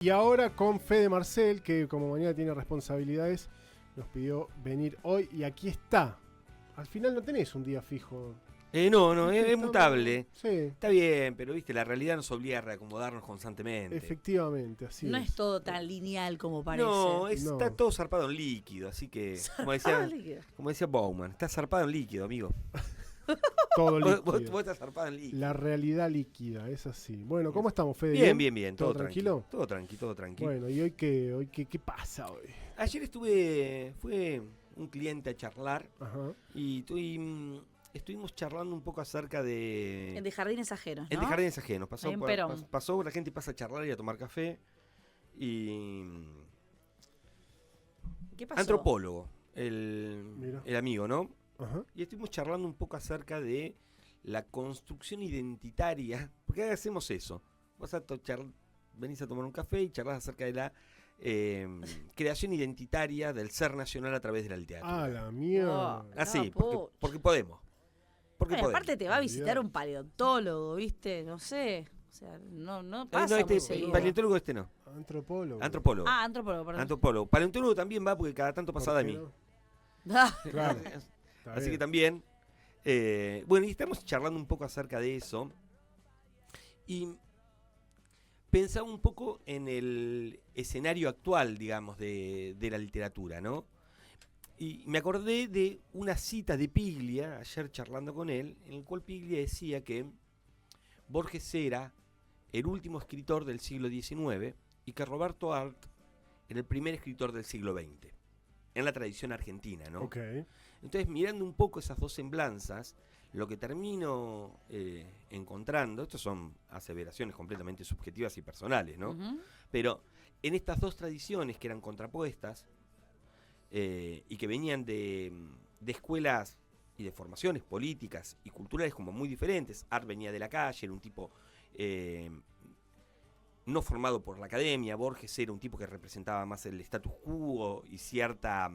Y ahora con Fede Marcel, que como mañana tiene responsabilidades, nos pidió venir hoy y aquí está. Al final no tenés un día fijo. No, ¿Viste? es mutable. Sí, Está bien, pero viste, la realidad nos obliga a reacomodarnos constantemente. efectivamente, así No es. es todo tan lineal como parece. No, No. está todo zarpado en líquido, así que, Líquido. como decía Bauman, está zarpado en líquido, amigo. Todo Vos líquido. estás zarpado en líquido. La realidad líquida, es así. Bueno, ¿cómo estamos, Fede? Bien, ¿Todo tranquilo? Todo tranquilo. Bueno, ¿y hoy qué pasa hoy? Ayer fue un cliente a charlar Ajá. y estuvimos charlando un poco acerca de... De jardines ajenos, ¿no? De jardines ajenos. Ahí en Perón. Pasó, la gente pasa a charlar y a tomar café. Y... ¿Qué pasó? Antropólogo, Mira. el amigo, ¿no? Ajá. Y estuvimos charlando un poco acerca de la construcción identitaria. Porque ahora hacemos eso. Venís a tomar un café y charlas acerca de la creación identitaria del ser nacional a través de la literatura. Ah, la mierda. Oh. Así, No, porque podemos. Porque Bueno, podemos. aparte te va a visitar Olvidate. un paleontólogo, ¿viste? No sé. O sea, no No, pasa muy el seguido. paleontólogo no. Antropólogo. Antropólogo. Ah, antropólogo, perdón. Antropólogo. Paleontólogo también va porque cada tanto ¿Por pasa de qué mí. no? Ah, Claro. Está Así bien. que también. Bueno, y estamos charlando un poco acerca de eso. Y pensaba un poco en el escenario actual, digamos, de la literatura, ¿no? Y me acordé de una cita de Piglia, ayer charlando con él, en el cual Piglia decía que Borges era el último escritor del siglo XIX y que Roberto Arlt era el primer escritor del siglo XX, en la tradición argentina, ¿no? Ok. Entonces, mirando un poco esas dos semblanzas, lo que termino encontrando, estas son aseveraciones completamente subjetivas y personales, ¿no? ujú. Pero en estas dos tradiciones que eran contrapuestas y que venían de escuelas y de formaciones políticas y culturales como muy diferentes, Art venía de la calle, era un tipo no formado por la academia, Borges era un tipo que representaba más el status quo y cierta...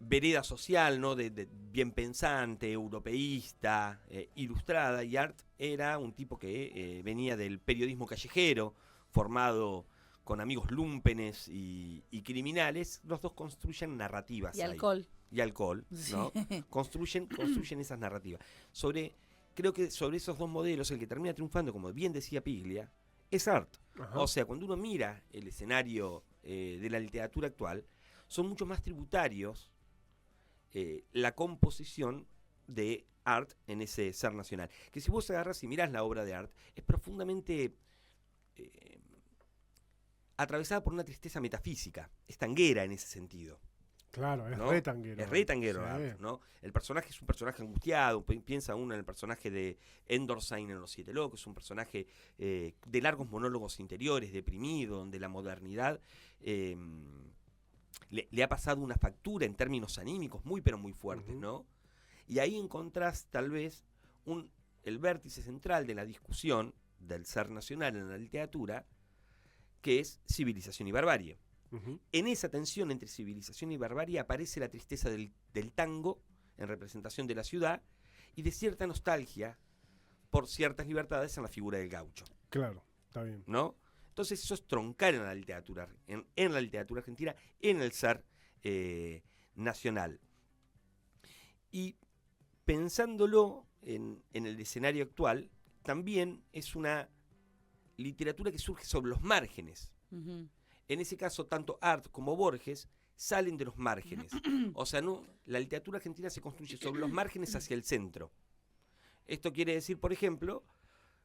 vereda social, ¿no? De bien pensante, europeísta, ilustrada, y Art era un tipo que venía del periodismo callejero, formado con amigos lúmpenes y criminales. Los dos construyen narrativas. Y ahí. alcohol. Y alcohol, ¿no? Sí. Construyen esas narrativas. Creo que sobre esos dos modelos, el que termina triunfando, como bien decía Piglia, es Art. Ajá. O sea, cuando uno mira el escenario de la literatura actual, son mucho más tributarios la composición de Art en ese ser nacional. Que si vos agarras y mirás la obra de Art, es profundamente atravesada por una tristeza metafísica. Es tanguera en ese sentido. Claro, es ¿no? re tanguero. Es re tanguero Sí. Art, ¿no? El personaje es un personaje angustiado. Piensa uno en el personaje de Endorstein en Los Siete Locos, es un personaje de largos monólogos interiores, deprimido, donde la modernidad le ha pasado una factura en términos anímicos muy pero muy fuertes, Ujú. ¿no? Y ahí encontrás tal vez el vértice central de la discusión del ser nacional en la literatura, que es civilización y barbarie. Ujú. En esa tensión entre civilización y barbarie aparece la tristeza del tango en representación de la ciudad y de cierta nostalgia por ciertas libertades en la figura del gaucho, Claro, está bien. ¿no? Entonces eso es troncar en la literatura, en la literatura argentina, en el ser nacional. Y pensándolo en el escenario actual, también es una literatura que surge sobre los márgenes. Ujú. En ese caso, tanto Art como Borges salen de los márgenes. O sea, no, la literatura argentina se construye sobre los márgenes hacia el centro. Esto quiere decir, por ejemplo,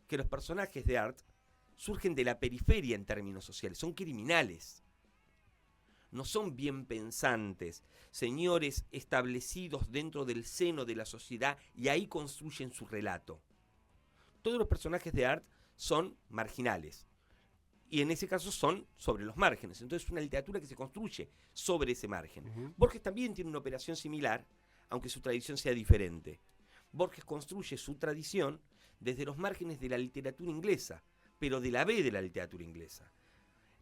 que los personajes de Art surgen de la periferia en términos sociales, son criminales. No son bien pensantes, señores establecidos dentro del seno de la sociedad y ahí construyen su relato. Todos los personajes de Art son marginales. Y en ese caso son sobre los márgenes. Entonces es una literatura que se construye sobre ese margen. Ujú. Borges también tiene una operación similar, aunque su tradición sea diferente. Borges construye su tradición desde los márgenes de la literatura inglesa, pero de la B de la literatura inglesa.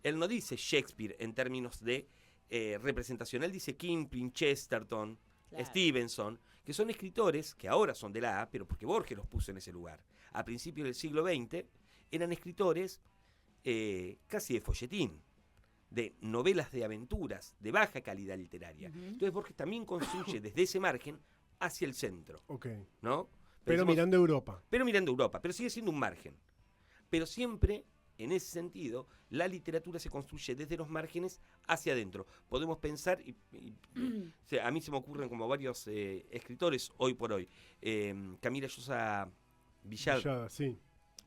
Él no dice Shakespeare en términos de representación, él dice Kipling, Chesterton, Claro. Stevenson, que son escritores que ahora son de la A, pero porque Borges los puso en ese lugar. A principios del siglo XX, eran escritores casi de folletín, de novelas de aventuras, de baja calidad literaria. Entonces Borges también construye desde ese margen hacia el centro, Ok. ¿no? Pero Decimos- mirando Europa. pero mirando Europa, pero sigue siendo un margen. Pero siempre, en ese sentido, la literatura se construye desde los márgenes hacia adentro. Podemos pensar, o sea, a mí se me ocurren como varios escritores hoy por hoy. Camila Llosa Villada, Villada, sí.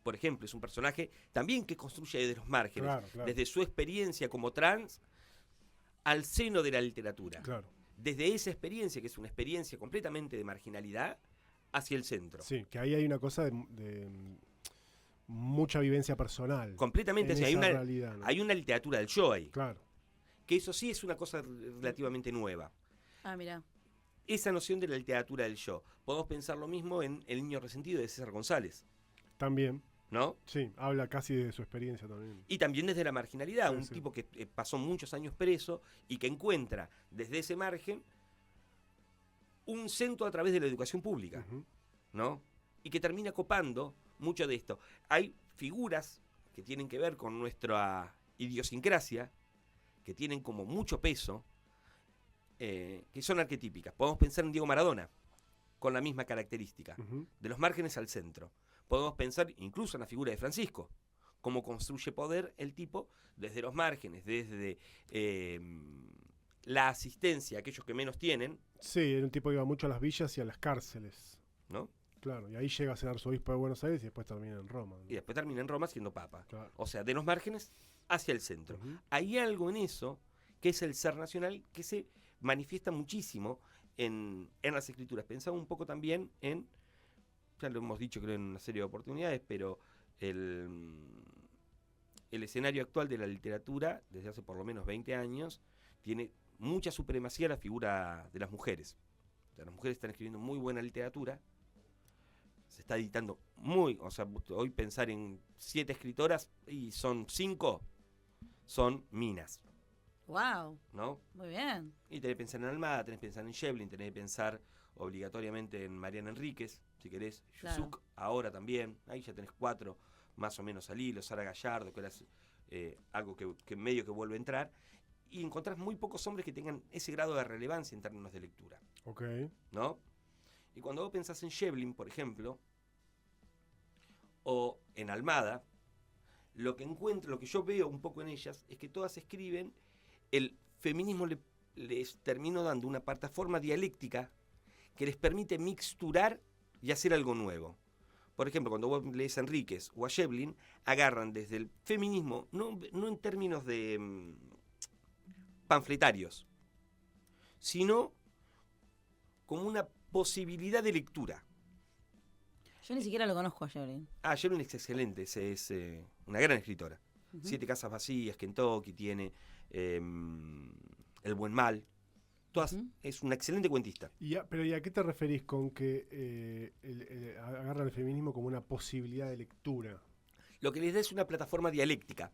por ejemplo, es un personaje también que construye desde los márgenes, Claro, claro. desde su experiencia como trans al seno de la literatura. Claro. Desde esa experiencia, que es una experiencia completamente de marginalidad, hacia el centro. Sí, que ahí hay una cosa de mucha vivencia personal. Completamente, en o sea, hay esa una, realidad, ¿no? hay una literatura del yo ahí, Claro. que eso sí es una cosa relativamente nueva. Ah, mira. Esa noción de la literatura del yo. Podemos pensar lo mismo en El niño resentido de César González, También. ¿no? Sí, habla casi de su experiencia también. Y también desde la marginalidad, Sí, un sí. tipo que pasó muchos años preso y que encuentra desde ese margen un centro a través de la educación pública, Ujú. ¿no? Y que termina copando mucho de esto. Hay figuras que tienen que ver con nuestra idiosincrasia, que tienen como mucho peso, que son arquetípicas. Podemos pensar en Diego Maradona, con la misma característica, Ujú. de los márgenes al centro. Podemos pensar incluso en la figura de Francisco, cómo construye poder el tipo desde los márgenes, desde la asistencia a aquellos que menos tienen, Sí, era un tipo que iba mucho a las villas y a las cárceles. ¿no? Claro, y ahí llega a ser arzobispo de Buenos Aires y después termina en Roma, ¿no? Y después termina en Roma siendo papa. Claro. O sea, de los márgenes hacia el centro. Ujú. Hay algo en eso que es el ser nacional que se manifiesta muchísimo en las escrituras. Pensaba un poco también en, ya lo hemos dicho creo en una serie de oportunidades, pero el escenario actual de la literatura, desde hace por lo menos 20 años, tiene mucha supremacía la figura de las mujeres. O sea, las mujeres están escribiendo muy buena literatura, se está editando o sea, hoy pensar en 7 escritoras y son 5, son minas, Wow, ¿no? muy bien. Y tenés que pensar en Almada, tenés que pensar en Shevlin, tenés que pensar obligatoriamente en Mariana Enríquez, si querés, Claro. Yusuk, ahora también, ahí ya tenés 4 más o menos al hilo, Sara Gallardo, que era algo que medio que vuelve a entrar, y encontrás muy pocos hombres que tengan ese grado de relevancia en términos de lectura, Ok. ¿no? Y cuando vos pensás en Shevlin, por ejemplo, o en Almada, lo que yo veo un poco en ellas es que todas escriben, el feminismo les terminó dando una plataforma dialéctica que les permite mixturar y hacer algo nuevo. Por ejemplo, cuando vos lees a Enríquez o a Shevlin, agarran desde el feminismo, no en términos de panfletarios, sino como una posibilidad de lectura. Yo ni siquiera lo conozco a Shevlin. Ah, Shevlin es excelente, es una gran escritora. Ujú. 7 casas vacías, Kentucky, tiene El buen mal. Todas, Ujú. es una excelente cuentista. Pero ¿y a qué te referís con que agarran el feminismo como una posibilidad de lectura? Lo que les da es una plataforma dialéctica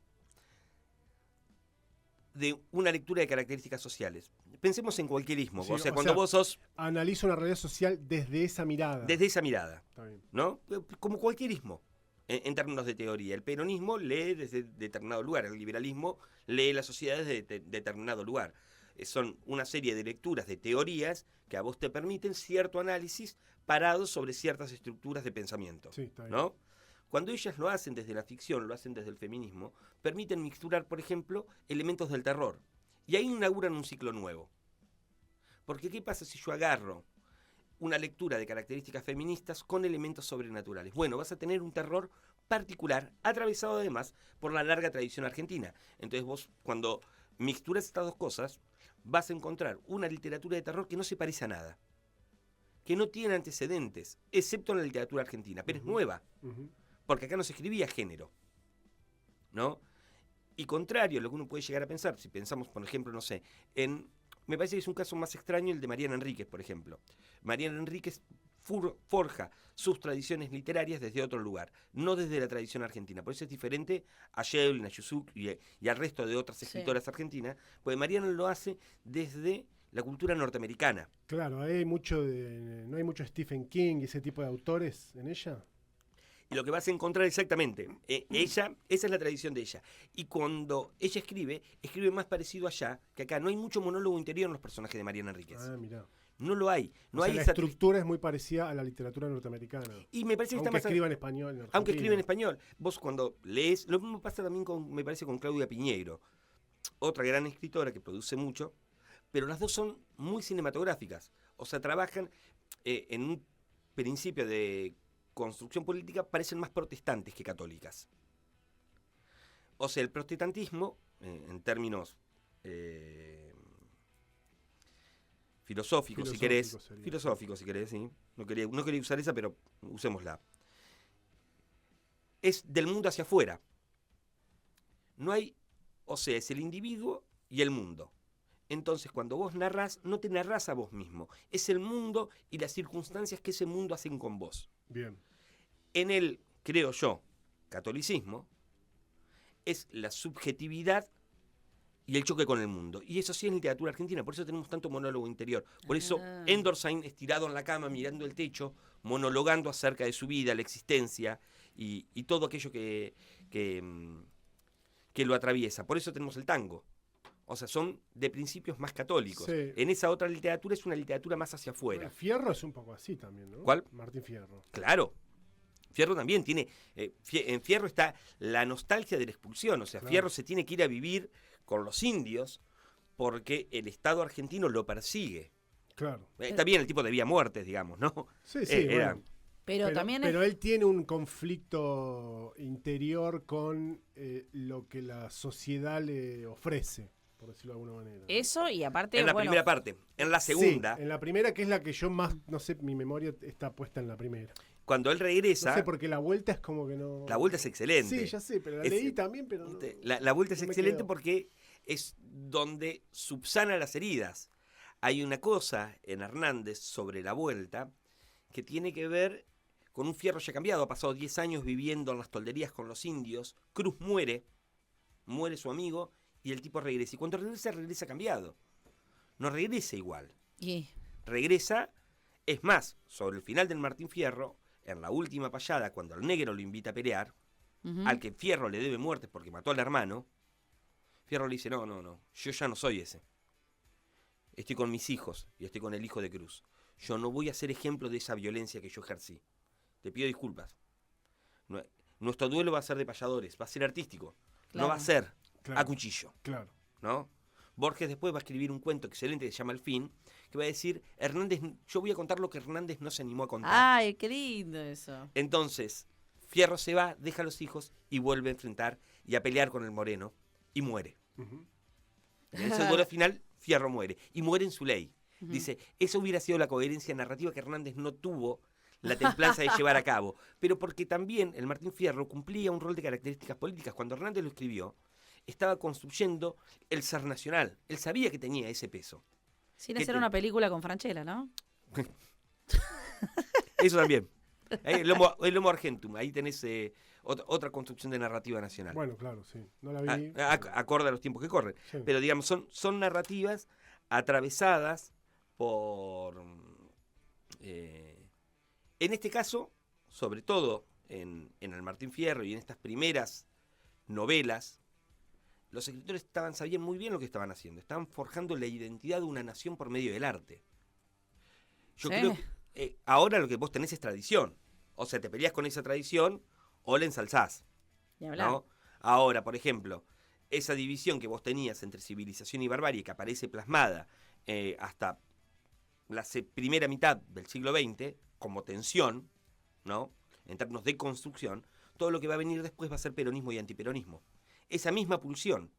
de una lectura de características sociales. Pensemos en cualquierismo, Sí, o sea, o cuando sea, vos sos Analiza una realidad social desde esa mirada. desde esa mirada, Está bien. ¿no? Como cualquierismo, en términos de teoría. El peronismo lee desde determinado lugar, el liberalismo lee las sociedades de determinado lugar. Son una serie de lecturas, de teorías, que a vos te permiten cierto análisis parado sobre ciertas estructuras de pensamiento, Sí, está bien. ¿no? Cuando ellas lo hacen desde la ficción, lo hacen desde el feminismo, permiten mixturar, por ejemplo, elementos del terror. Y ahí inauguran un ciclo nuevo. Porque ¿qué pasa si yo agarro una lectura de características feministas con elementos sobrenaturales? Bueno, vas a tener un terror particular, atravesado además por la larga tradición argentina. Entonces vos, cuando mixturas estas dos cosas, vas a encontrar una literatura de terror que no se parece a nada, que no tiene antecedentes, excepto en la literatura argentina, pero es nueva. Ujú. Porque acá no se escribía género, ¿no? Y contrario a lo que uno puede llegar a pensar, si pensamos, por ejemplo, no sé, me parece que es un caso más extraño el de Mariana Enríquez, por ejemplo. Mariana Enríquez forja sus tradiciones literarias desde otro lugar, no desde la tradición argentina. Por eso es diferente a Shevlin, a Yusuk y al resto de otras escritoras argentinas, porque Mariana lo hace desde la cultura norteamericana. Claro, ahí hay mucho no hay mucho Stephen King y ese tipo de autores en ella. Y lo que vas a encontrar exactamente, esa es la tradición de ella. Y cuando ella escribe más parecido allá que acá. No hay mucho monólogo interior en los personajes de Mariana Enríquez. Ah, mirá. No lo hay. No O sea, hay la esa estructura es muy parecida a la literatura norteamericana. Y me parece que Aunque está más... escriba en español. En Aunque argentino. escribe en español. Vos cuando lees... Lo mismo pasa también, me parece, con Claudia Piñeiro. Otra gran escritora que produce mucho. Pero las dos son muy cinematográficas. O sea, trabajan en un principio de construcción política, parecen más protestantes que católicas. O sea, el protestantismo, en términos filosóficos, si querés. sería. Filosóficos, si querés, sí. No quería usar esa, pero usémosla. Es del mundo hacia afuera. No hay, o sea, es el individuo y el mundo. Entonces, cuando vos narrás, no te narrás a vos mismo. Es el mundo y las circunstancias que ese mundo hacen con vos. Bien. En el, creo yo, catolicismo, es la subjetividad y el choque con el mundo. Y eso sí es literatura argentina, por eso tenemos tanto monólogo interior. Por eso Endorsain, estirado en la cama, mirando el techo, monologando acerca de su vida, la existencia y todo aquello que lo atraviesa. Por eso tenemos el tango. O sea, son de principios más católicos. Sí. En esa otra literatura es una literatura más hacia afuera. Fierro es un poco así también, ¿no? ¿Cuál? Martín Fierro. Claro. Fierro también tiene... en Fierro está la nostalgia de la expulsión. O sea, Claro. Fierro se tiene que ir a vivir con los indios porque el Estado argentino lo persigue. Claro. Está bien, el tipo debía muertes, digamos, ¿no? Sí, sí, Era... bueno. Pero también es... pero él tiene un conflicto interior con lo que la sociedad le ofrece, por decirlo de alguna manera. Eso y aparte, En la bueno, primera parte. En la segunda, Sí, en la primera, que es la que yo más, no sé, mi memoria está puesta en la primera. cuando él No regresa, sé, porque la vuelta es como que no... la vuelta es excelente. Sí, ya sé, pero la Es- leí también, pero no... La vuelta es no me excelente quedó. porque es donde subsana las heridas. Hay una cosa en Hernández sobre la vuelta que tiene que ver con un Fierro ya cambiado. Ha pasado 10 años viviendo en las tolderías con los indios. Cruz muere su amigo y el tipo regresa. Y cuando regresa cambiado. No regresa igual. y- Regresa, es más, sobre el final del Martín Fierro, en la última payada, cuando el negro lo invita a pelear, ujú. al que Fierro le debe muerte porque mató al hermano, Fierro le dice, no, yo ya no soy ese. Estoy con mis hijos y estoy con el hijo de Cruz. Yo no voy a ser ejemplo de esa violencia que yo ejercí. Te pido disculpas. Nuestro duelo va a ser de payadores, va a ser artístico. Claro. No va a ser Claro. a cuchillo, Claro. ¿no? Borges después va a escribir un cuento excelente que se llama El Fin, que va a decir, yo voy a contar lo que Hernández no se animó a contar. Ay, qué lindo eso. Entonces, Fierro se va, deja a los hijos y vuelve a enfrentar y a pelear con el Moreno y muere. Ujú. En ese duelo final, Fierro muere y muere en su ley. Dice, eso hubiera sido la coherencia narrativa que Hernández no tuvo la templanza de llevar a cabo, pero porque también el Martín Fierro cumplía un rol de características políticas. Cuando Hernández lo escribió, estaba construyendo el ser nacional. Él sabía que tenía ese peso. Sin ¿Qué hacer te- una película con Franchella, ¿no? Eso también. El Homo Argentum, ahí tenés otra construcción de narrativa nacional. Bueno, claro, sí. No la vi. Acorde a los tiempos que corren. Sí. Pero digamos, son narrativas atravesadas por... en este caso, sobre todo en el Martín Fierro y en estas primeras novelas, los escritores sabían muy bien lo que estaban haciendo. Estaban forjando la identidad de una nación por medio del arte. Yo Sí. creo que ahora lo que vos tenés es tradición. O sea, te peleás con esa tradición o la ensalzás. Ni hablar. ¿No? Ahora, por ejemplo, esa división que vos tenías entre civilización y barbarie, que aparece plasmada hasta la primera mitad del siglo XX, como tensión, ¿no? En términos de construcción, todo lo que va a venir después va a ser peronismo y antiperonismo. Esa misma pulsión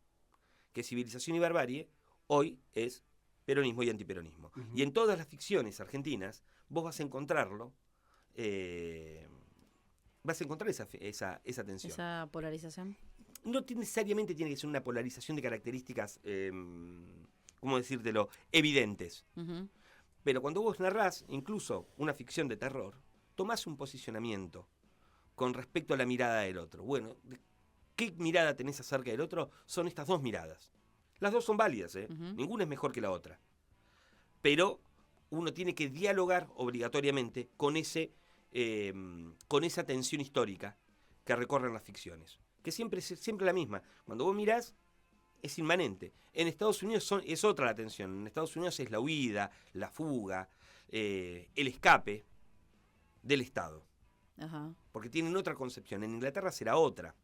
que civilización y barbarie, hoy es peronismo y antiperonismo. Ujú. Y en todas las ficciones argentinas, vos vas a encontrarlo, vas a encontrar esa tensión. Esa polarización. No necesariamente tiene que ser una polarización de características, ¿cómo decírtelo?, evidentes. Ujú. Pero cuando vos narrás, incluso una ficción de terror, tomás un posicionamiento con respecto a la mirada del otro. Bueno, ¿qué mirada tenés acerca del otro? Son estas dos miradas. Las dos son válidas, ¿eh? Ujú. Ninguna es mejor que la otra. Pero uno tiene que dialogar obligatoriamente con ese con esa tensión histórica que recorren las ficciones, que siempre es siempre la misma. Cuando vos mirás, es inmanente. En Estados Unidos es otra la tensión. En Estados Unidos es la huida, la fuga, el escape del Estado. Ajá. Porque tienen otra concepción. En Inglaterra será otra.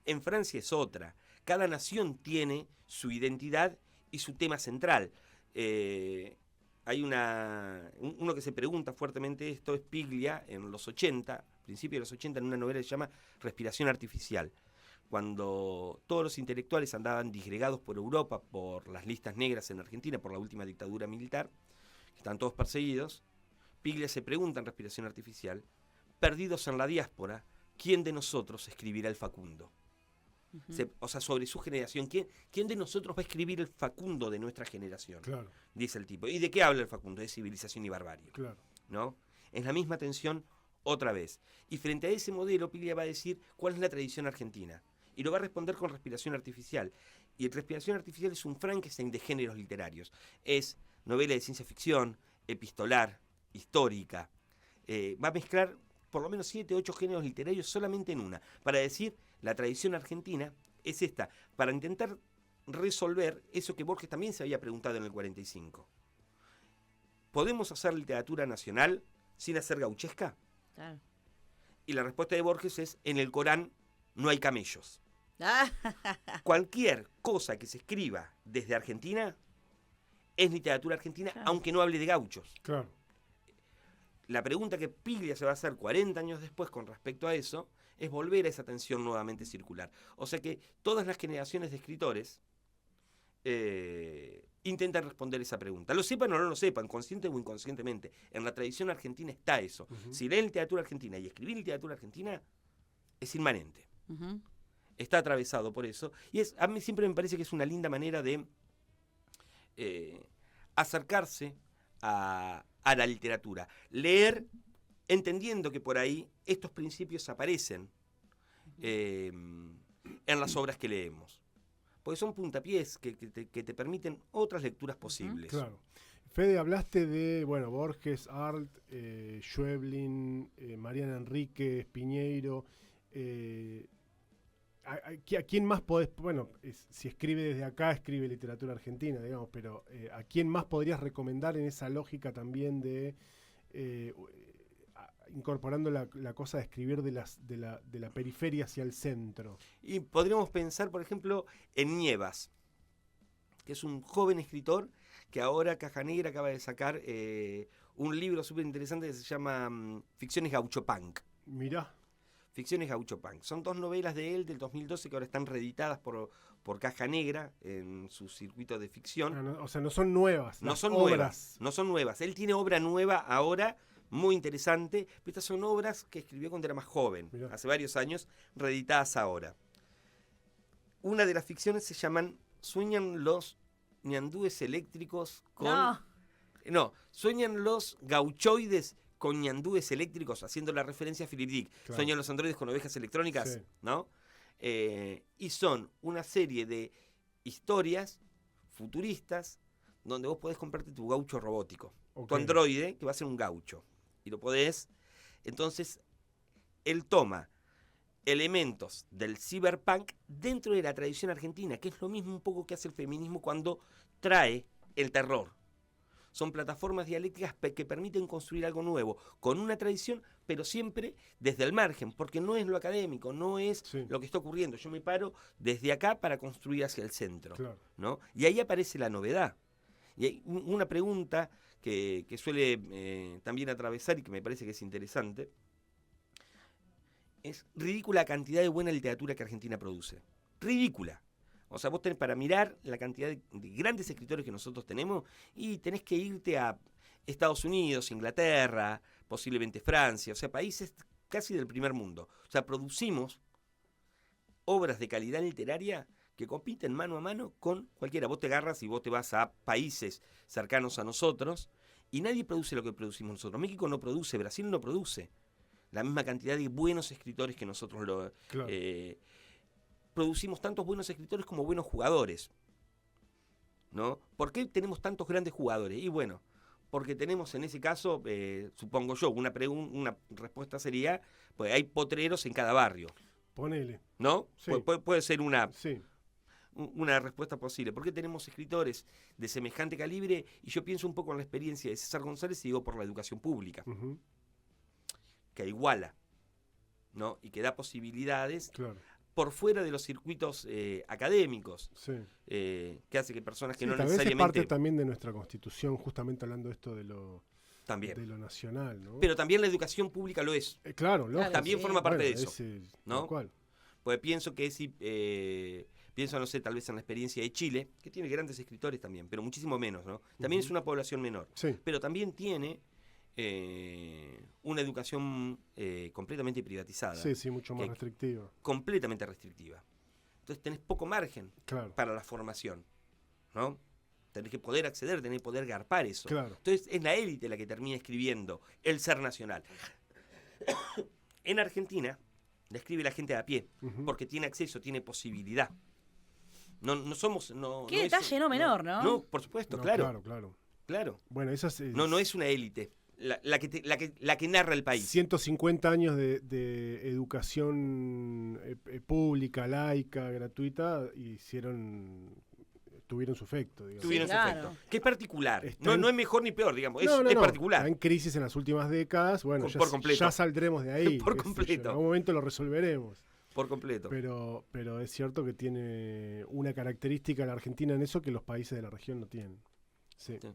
En Francia es otra. Cada nación tiene su identidad y su tema central. Hay uno que se pregunta fuertemente esto, es Piglia, en los 80, principios de los 80, en una novela que se llama Respiración Artificial. Cuando todos los intelectuales andaban disgregados por Europa, por las listas negras en Argentina, por la última dictadura militar, que estaban todos perseguidos, Piglia se pregunta en Respiración Artificial, perdidos en la diáspora, ¿quién de nosotros escribirá el Facundo? O sea, sobre su generación, ¿quién de nosotros va a escribir el Facundo de nuestra generación? Claro. Dice el tipo. ¿Y de qué habla el Facundo? De civilización y barbarie. Claro. ¿No? Es la misma tensión otra vez. Y frente a ese modelo, Piglia va a decir cuál es la tradición argentina. Y lo va a responder con Respiración Artificial. Y Respiración Artificial es un Frankenstein de géneros literarios. Es novela de ciencia ficción, epistolar, histórica. Va a mezclar por lo menos 7 o 8 géneros literarios solamente en una. Para decir, la tradición argentina es esta. Para intentar resolver eso que Borges también se había preguntado en el 45. ¿Podemos hacer literatura nacional sin hacer gauchesca? Claro. Y la respuesta de Borges es, en el Corán no hay camellos. Ah, Cualquier cosa que se escriba desde Argentina es literatura argentina, Claro. aunque no hable de gauchos. Claro. La pregunta que Piglia se va a hacer 40 años después con respecto a eso es volver a esa tensión nuevamente circular. O sea que todas las generaciones de escritores intentan responder esa pregunta. Lo sepan o no lo sepan, consciente o inconscientemente. En la tradición argentina está eso. Ujú. Si leen literatura argentina y escribir literatura argentina, es inmanente. ujú. Está atravesado por eso. Y a mí siempre me parece que es una linda manera de acercarse a la literatura. Leer entendiendo que por ahí estos principios aparecen en las obras que leemos. Porque son puntapiés que te permiten otras lecturas posibles. Claro. Fede, hablaste de, Borges, Arlt, Schweblin, Mariana Enríquez, Piñeiro. ¿A quién más podés, si escribe desde acá, escribe literatura argentina, digamos, pero ¿a quién más podrías recomendar en esa lógica también de incorporando la cosa de escribir de la periferia hacia el centro? Y podríamos pensar, por ejemplo, en Nievas, que es un joven escritor que ahora Caja Negra acaba de sacar un libro súper interesante que se llama Ficciones Gauchopunk. Mirá. Ficciones Gauchopunk. Son 2 novelas de él del 2012 que ahora están reeditadas por Caja Negra en su circuito de ficción. O sea, no son nuevas. No las son obras. nuevas, no son nuevas. Él tiene obra nueva ahora, muy interesante, pero estas son obras que escribió cuando era más joven, Mirá. hace varios años, reeditadas ahora. Una de las ficciones se llaman Sueñan los ñandúes eléctricos con... No, sueñan los gauchoides con ñandúes eléctricos, haciendo la referencia a Philip Dick. Claro. Sueñan los androides con ovejas electrónicas, Sí. ¿no? Y son una serie de historias futuristas donde vos podés comprarte tu gaucho robótico, Ok. tu androide, que va a ser un gaucho. Y lo podés... Entonces, él toma elementos del cyberpunk dentro de la tradición argentina, que es lo mismo un poco que hace el feminismo cuando trae el terror. Son plataformas dialécticas que permiten construir algo nuevo, con una tradición, pero siempre desde el margen, porque no es lo académico, no es Sí. lo que está ocurriendo. Yo me paro desde acá para construir hacia el centro, Claro. ¿no? Y ahí aparece la novedad. Y hay una pregunta que suele también atravesar y que me parece que es interesante. Es ridícula la cantidad de buena literatura que Argentina produce. Ridícula. O sea, vos tenés para mirar la cantidad de grandes escritores que nosotros tenemos y tenés que irte a Estados Unidos, Inglaterra, posiblemente Francia, o sea, países casi del primer mundo. O sea, producimos obras de calidad literaria que compiten mano a mano con cualquiera. Vos te agarras y vos te vas a países cercanos a nosotros y nadie produce lo que producimos nosotros. México no produce, Brasil no produce la misma cantidad de buenos escritores que nosotros Claro. producimos tantos buenos escritores como buenos jugadores, ¿no? ¿Por qué tenemos tantos grandes jugadores? Y bueno, porque tenemos en ese caso, supongo yo, una respuesta sería, pues hay potreros en cada barrio, Ponele. ¿no? Sí. Puede ser Sí. una respuesta posible. ¿Por qué tenemos escritores de semejante calibre? Y yo pienso un poco en la experiencia de César González y digo por la educación pública, Ujú. que iguala, ¿no? Y que da posibilidades Claro. por fuera de los circuitos académicos, Sí. que hace que personas que Sí, no tal vez es necesariamente... parte también de nuestra constitución, justamente hablando de esto de lo También. nacional, ¿no? Pero también la educación pública lo es. Claro, lógico. También sí. forma parte Bueno, de eso, ese, ¿no? tal cual. Porque pienso que pienso, no sé, tal vez en la experiencia de Chile, que tiene grandes escritores también, pero muchísimo menos, ¿no? También Ujú. es una población menor. Sí. Pero también tiene una educación completamente privatizada, Sí, sí, mucho más que- restrictivo. completamente restrictiva. Entonces tenés poco margen Claro. para la formación, ¿no? Tenés que poder acceder, tenés que poder garpar eso. Claro. Entonces es la élite la que termina escribiendo el ser nacional. En Argentina la escribe la gente de a pie, Ujú. porque tiene acceso, tiene posibilidad. No somos... Qué no detalle no menor, ¿no? No, por supuesto, No, claro, Claro, claro. claro. Bueno, esas No es una élite la que narra el país. 150 años de educación pública, laica, gratuita, tuvieron su efecto, digamos. Tuvieron Sí, ese claro. efecto. Que es particular. Está en- No es mejor ni peor, digamos. Es No, es no. particular. Está en crisis en las últimas décadas. Bueno, Por completo. ya saldremos de ahí. Por qué sé yo, completo. en algún momento lo resolveremos. Por completo. Pero es cierto que tiene una característica la Argentina en eso que los países de la región no tienen. Sí. Sí.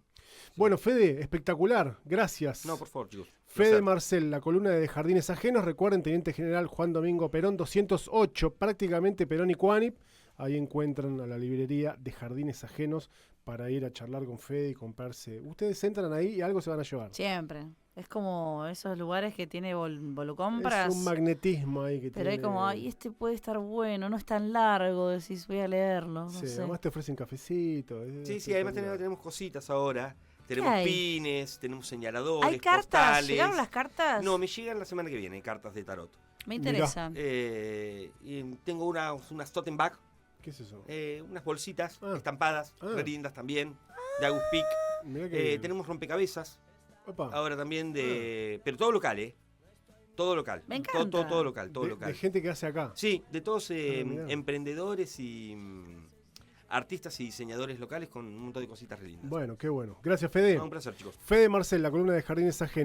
Bueno, Fede, espectacular. Gracias. No, por favor, chicos. Fede Placer. Marcel, la columna de Jardines Ajenos. Recuerden, Teniente General Juan Domingo Perón, 208, prácticamente Perón y Cuánip. Ahí encuentran a la librería de Jardines Ajenos para ir a charlar con Fede y comprarse. Ustedes entran ahí y algo se van a llevar. Siempre. Es como esos lugares que tiene Volucompras. Es un magnetismo ahí que Pero hay tiene. como, ay, este puede estar bueno, no es tan largo, decís, voy a leerlo. No Sí, sé. además te ofrecen cafecito. Sí, además tenemos cositas ahora. Tenemos hay? pines, tenemos señaladores, ¿Hay cartas? postales. ¿Llegaron las cartas? No, me llegan la semana que viene, cartas de tarot. Me Mirá. interesan. Y tengo unas totem bag, ¿Qué es eso? unas bolsitas Ah. estampadas, Ah. re lindas también, de Agus Pic. Mirá que. Tenemos rompecabezas, Opa, ahora también pero todo local, Todo local. Me Todo encanta. local, todo de local. gente que hace acá. Sí, de todos mirá. emprendedores y artistas y diseñadores locales con un montón de cositas re lindas. Bueno, qué bueno. Gracias, Fede. Un placer, chicos. Fede Marcel, la columna de Jardines Ajenos.